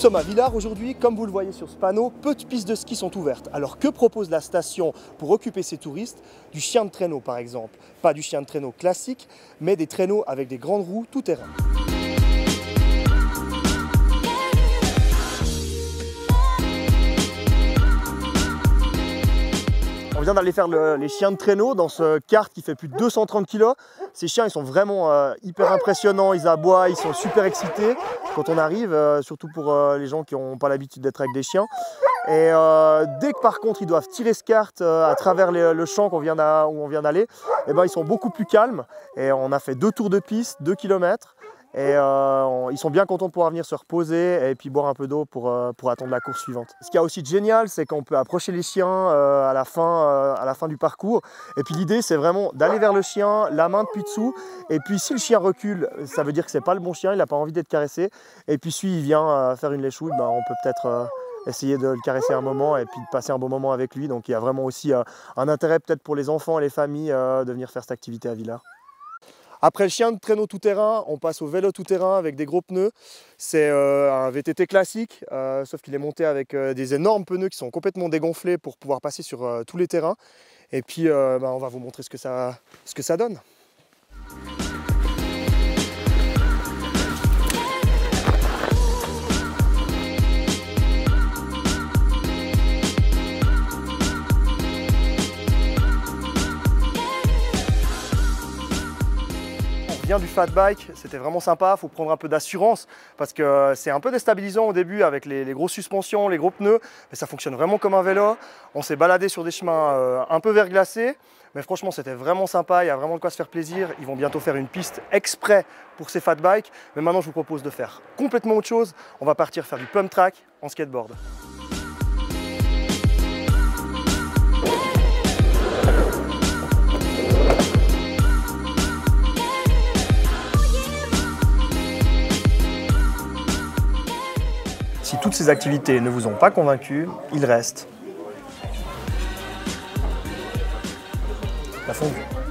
sommes à Villars aujourd'hui, comme vous le voyez sur ce panneau, peu de pistes de ski sont ouvertes. Alors que propose la station pour occuper ses touristes? Du chien de traîneau par exemple. Pas du chien de traîneau classique, mais des traîneaux avec des grandes roues tout-terrain. On vient d'aller faire les chiens de traîneau dans ce kart qui fait plus de 230 kg. Ces chiens, ils sont vraiment hyper impressionnants, ils aboient, ils sont super excités quand on arrive, surtout pour les gens qui n'ont pas l'habitude d'être avec des chiens. Et dès que par contre ils doivent tirer ce kart à travers le champ où on vient d'aller, eh ben, ils sont beaucoup plus calmes. Et on a fait 2 tours de piste, 2 km. Et ils sont bien contents de pouvoir venir se reposer et puis boire un peu d'eau pour attendre la course suivante. Ce qu'il y a aussi de génial, c'est qu'on peut approcher les chiens à la fin du parcours. Et puis l'idée, c'est vraiment d'aller vers le chien, la main depuis dessous. Et puis si le chien recule, ça veut dire que c'est pas le bon chien, il n'a pas envie d'être caressé. Et puis si il vient faire une léchouille, ben, on peut peut-être essayer de le caresser un moment et puis de passer un bon moment avec lui. Donc il y a vraiment aussi un intérêt peut-être pour les enfants et les familles de venir faire cette activité à Villars. Après le chien de traîneau tout-terrain, on passe au vélo tout-terrain avec des gros pneus. C'est un VTT classique, sauf qu'il est monté avec des énormes pneus qui sont complètement dégonflés pour pouvoir passer sur tous les terrains. Et puis on va vous montrer ce que ça donne. Bien du fat bike, c'était vraiment sympa, il faut prendre un peu d'assurance parce que c'est un peu déstabilisant au début avec les grosses suspensions, les gros pneus, mais ça fonctionne vraiment comme un vélo. On s'est baladé sur des chemins un peu verglacés, mais franchement c'était vraiment sympa, il y a vraiment de quoi se faire plaisir. Ils vont bientôt faire une piste exprès pour ces fat bikes, mais maintenant je vous propose de faire complètement autre chose. On va partir faire du pump track en skateboard. Si toutes ces activités ne vous ont pas convaincu, il reste la fondue.